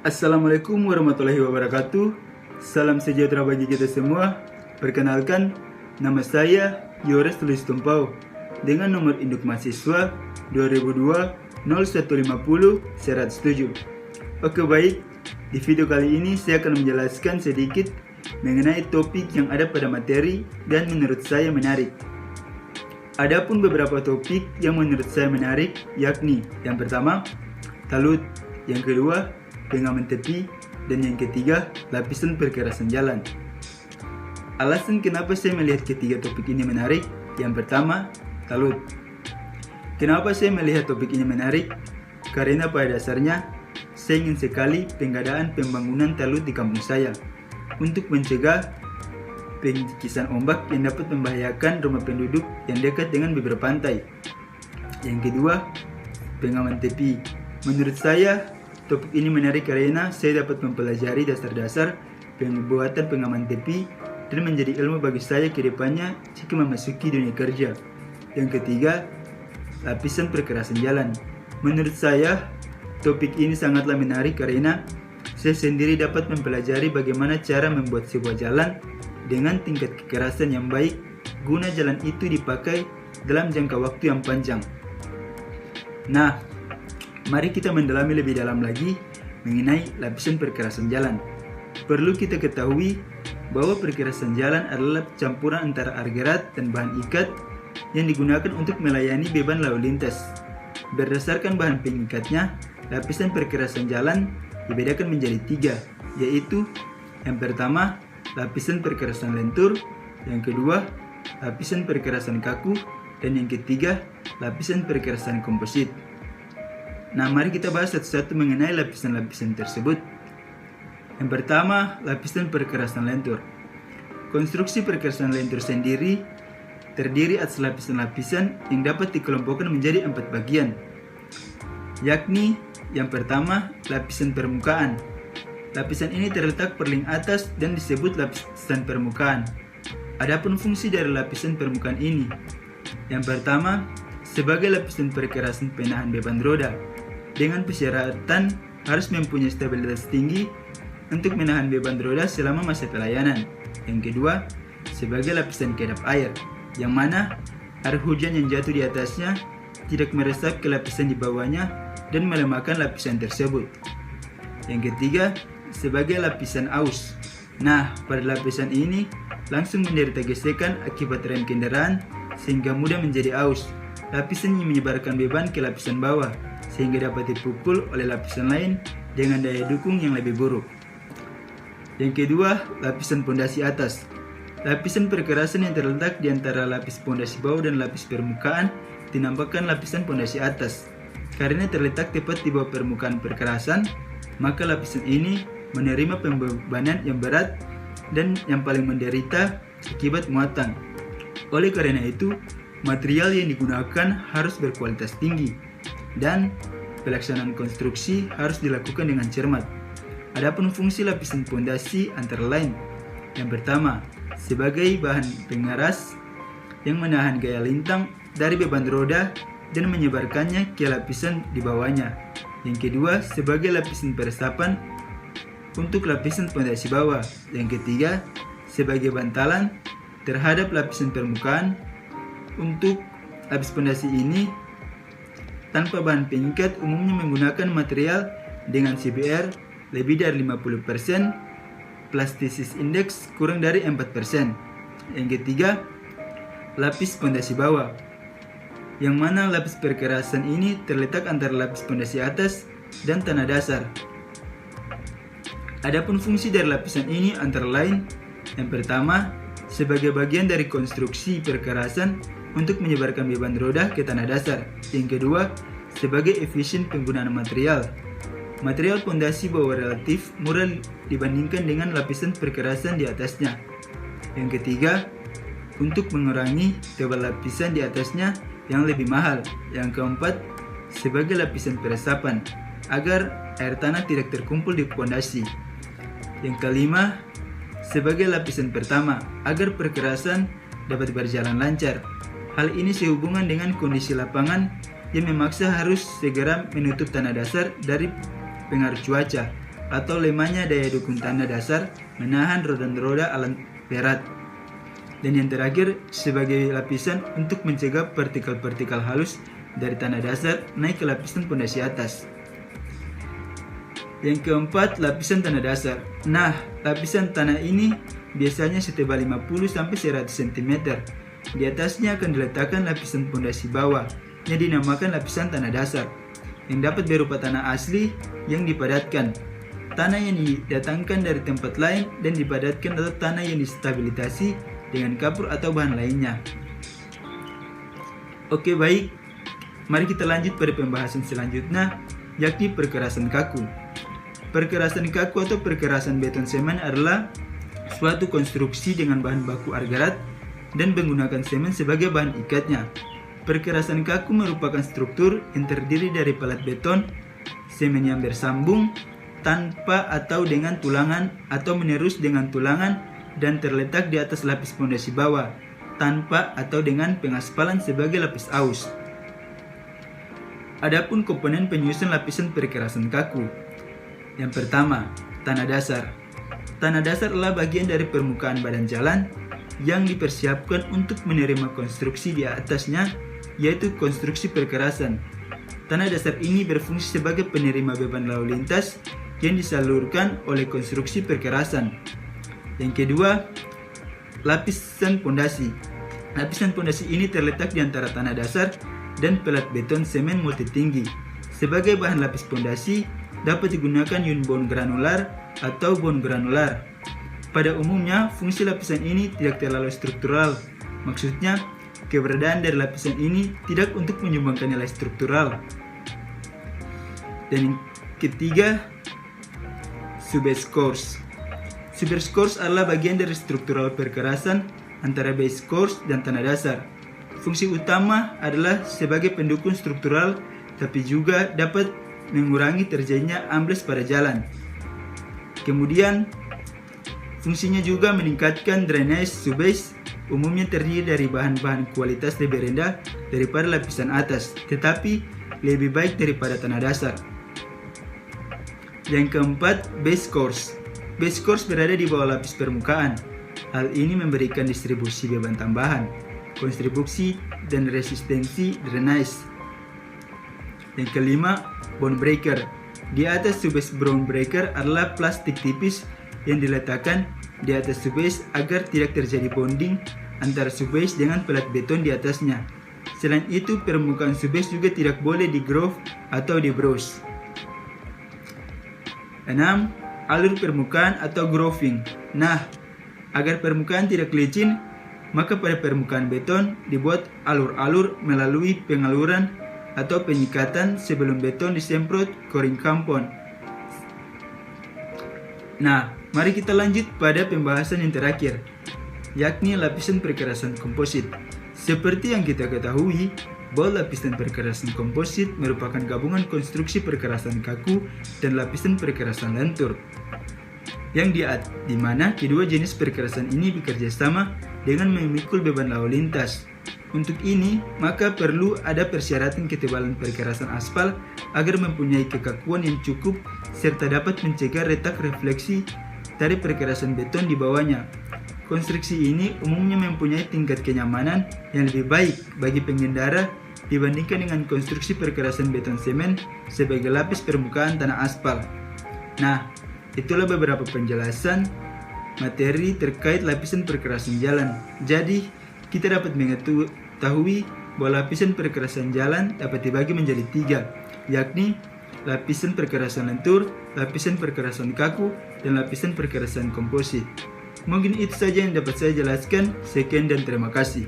Assalamualaikum warahmatullahi wabarakatuh. Salam sejahtera bagi kita semua. Perkenalkan, nama saya Yores Tulis Tumpau dengan nomor induk mahasiswa 2002-0150-107. Oke baik, di video kali ini saya akan menjelaskan sedikit mengenai topik yang ada pada materi dan menurut saya menarik. Adapun beberapa topik yang menurut saya menarik, yakni yang pertama, talut, yang kedua, pengaman tepi, dan yang ketiga, lapisan perkerasan jalan. Alasan kenapa saya melihat ketiga topik ini menarik, yang pertama, talut. Kenapa saya melihat topik ini menarik? Karena pada dasarnya, saya ingin sekali pengadaan pembangunan talut di kampung saya untuk mencegah pengikisan ombak yang dapat membahayakan rumah penduduk yang dekat dengan bibir pantai. Yang kedua, pengaman tepi. Menurut saya, topik ini menarik karena saya dapat mempelajari dasar-dasar pembuatan pengaman tepi dan menjadi ilmu bagi saya ke depannya jika memasuki dunia kerja. Yang ketiga, lapisan perkerasan jalan. Menurut saya, topik ini sangatlah menarik karena saya sendiri dapat mempelajari bagaimana cara membuat sebuah jalan dengan tingkat kekerasan yang baik guna jalan itu dipakai dalam jangka waktu yang panjang. Nah, mari kita mendalami lebih dalam lagi mengenai lapisan perkerasan jalan. Perlu kita ketahui bahwa perkerasan jalan adalah campuran antara argerat dan bahan ikat yang digunakan untuk melayani beban lalu lintas. Berdasarkan bahan pengikatnya, lapisan perkerasan jalan dibedakan menjadi tiga, yaitu yang pertama, lapisan perkerasan lentur, yang kedua, lapisan perkerasan kaku, dan yang ketiga, lapisan perkerasan komposit. Nah, mari kita bahas satu-satu mengenai lapisan-lapisan tersebut. Yang pertama, lapisan perkerasan lentur. Konstruksi perkerasan lentur sendiri terdiri atas lapisan-lapisan yang dapat dikelompokkan menjadi 4 bagian, yakni yang pertama, lapisan permukaan. Lapisan ini terletak paling atas dan disebut lapisan permukaan. Adapun fungsi dari lapisan permukaan ini, yang pertama, sebagai lapisan perkerasan penahan beban roda, dengan persyaratan harus mempunyai stabilitas tinggi untuk menahan beban roda selama masa pelayanan. Yang kedua, sebagai lapisan kedap air, yang mana air hujan yang jatuh di atasnya tidak meresap ke lapisan di bawahnya dan melemahkan lapisan tersebut. Yang ketiga, sebagai lapisan aus. Nah, pada lapisan ini langsung menderita gesekan akibat rem kendaraan sehingga mudah menjadi aus. Lapisan yang menyebarkan beban ke lapisan bawah sehingga dapat dipukul oleh lapisan lain dengan daya dukung yang lebih buruk. Yang kedua, lapisan pondasi atas. Lapisan perkerasan yang terletak di antara lapis pondasi bawah dan lapis permukaan dinampakkan lapisan pondasi atas. Karena terletak tepat di bawah permukaan perkerasan, maka lapisan ini menerima pembebanan yang berat dan yang paling menderita akibat muatan. Oleh karena itu, material yang digunakan harus berkualitas tinggi dan pelaksanaan konstruksi harus dilakukan dengan cermat. Adapun fungsi lapisan pondasi antara lain, yang pertama, sebagai bahan pengeras yang menahan gaya lintang dari beban roda dan menyebarkannya ke lapisan di bawahnya. Yang kedua, sebagai lapisan peresapan untuk lapisan pondasi bawah. Yang ketiga, sebagai bantalan terhadap lapisan permukaan. Untuk lapis pondasi ini tanpa bahan pengikat umumnya menggunakan material dengan CBR lebih dari 50%, Plasticity Index kurang dari 4%. Yang ketiga, lapis pondasi bawah, yang mana lapis perkerasan ini terletak antara lapis pondasi atas dan tanah dasar. Adapun fungsi dari lapisan ini antara lain, yang pertama, sebagai bagian dari konstruksi perkerasan untuk menyebarkan beban roda ke tanah dasar. Yang kedua, sebagai efisien penggunaan material. Material pondasi bawah relatif murah dibandingkan dengan lapisan perkerasan di atasnya. Yang ketiga, untuk mengurangi tebal lapisan di atasnya yang lebih mahal. Yang keempat, sebagai lapisan peresapan agar air tanah tidak terkumpul di pondasi. Yang kelima, sebagai lapisan pertama agar perkerasan dapat berjalan lancar. Hal ini sehubungan dengan kondisi lapangan yang memaksa harus segera menutup tanah dasar dari pengaruh cuaca atau lemahnya daya dukung tanah dasar menahan roda-roda alat berat. Dan yang terakhir, sebagai lapisan untuk mencegah partikel-partikel halus dari tanah dasar naik ke lapisan pondasi atas. Yang keempat, lapisan tanah dasar. Nah, lapisan tanah ini biasanya setebal 50-100 cm. Di atasnya akan diletakkan lapisan pondasi bawah yang dinamakan lapisan tanah dasar, yang dapat berupa tanah asli yang dipadatkan, tanah yang didatangkan dari tempat lain dan dipadatkan, atau tanah yang distabilisasi dengan kapur atau bahan lainnya. Oke, baik, mari kita lanjut pada pembahasan selanjutnya, yakni perkerasan kaku. Perkerasan kaku atau perkerasan beton semen adalah suatu konstruksi dengan bahan baku argarat dan menggunakan semen sebagai bahan ikatnya. Perkerasan kaku merupakan struktur yang terdiri dari pelat beton, semen yang bersambung tanpa atau dengan tulangan atau menerus dengan tulangan dan terletak di atas lapis pondasi bawah tanpa atau dengan pengaspalan sebagai lapis aus. Adapun komponen penyusun lapisan perkerasan kaku. Yang pertama, tanah dasar. Tanah dasar adalah bagian dari permukaan badan jalan yang dipersiapkan untuk menerima konstruksi di atasnya, yaitu konstruksi perkerasan. Tanah dasar ini berfungsi sebagai penerima beban lalu lintas yang disalurkan oleh konstruksi perkerasan. Yang kedua, lapisan pondasi. Lapisan pondasi ini terletak di antara tanah dasar dan pelat beton semen multitinggi. Sebagai bahan lapis pondasi dapat digunakan ion bond granular atau bond granular. Pada umumnya, fungsi lapisan ini tidak terlalu struktural. Maksudnya, keberadaan dari lapisan ini tidak untuk menyumbangkan nilai struktural. Dan yang ketiga, subbase course. Subbase course adalah bagian dari struktural perkerasan antara base course dan tanah dasar. Fungsi utama adalah sebagai pendukung struktural, tapi juga dapat mengurangi terjadinya ambles pada jalan. Kemudian, fungsinya juga meningkatkan drainase. Subbase umumnya terdiri dari bahan-bahan kualitas lebih rendah daripada lapisan atas, tetapi lebih baik daripada tanah dasar. Yang keempat, base course. Base course berada di bawah lapis permukaan. Hal ini memberikan distribusi beban tambahan, konstribusi, dan resistensi drainase. Yang kelima, bond breaker. Di atas subbase bond breaker adalah plastik tipis yang diletakkan di atas subbase agar tidak terjadi bonding antara subbase dengan pelat beton di atasnya. Selain itu, permukaan subbase juga tidak boleh di-groove atau di-brush. 6. Alur permukaan atau grooving. Nah, agar permukaan tidak licin, maka pada permukaan beton dibuat alur-alur melalui pengaluran atau penyikatan sebelum beton disemprot coring compound. Nah, mari kita lanjut pada pembahasan yang terakhir, yakni lapisan perkerasan komposit. Seperti yang kita ketahui, bahwa lapisan perkerasan komposit merupakan gabungan konstruksi perkerasan kaku dan lapisan perkerasan lentur, yang di mana kedua jenis perkerasan ini bekerja sama dengan memikul beban lalu lintas. Untuk ini, maka perlu ada persyaratan ketebalan perkerasan aspal agar mempunyai kekakuan yang cukup serta dapat mencegah retak refleksi dari perkerasan beton di bawahnya. Konstruksi ini umumnya mempunyai tingkat kenyamanan yang lebih baik bagi pengendara dibandingkan dengan konstruksi perkerasan beton semen sebagai lapis permukaan tanah aspal. Nah, itulah beberapa penjelasan materi terkait lapisan perkerasan jalan. Jadi, kita dapat mengetahui bahwa lapisan perkerasan jalan dapat dibagi menjadi 3, yakni lapisan perkerasan lentur, lapisan perkerasan kaku, dan lapisan perkerasan komposit. Mungkin itu saja yang dapat saya jelaskan. Sekian dan terima kasih.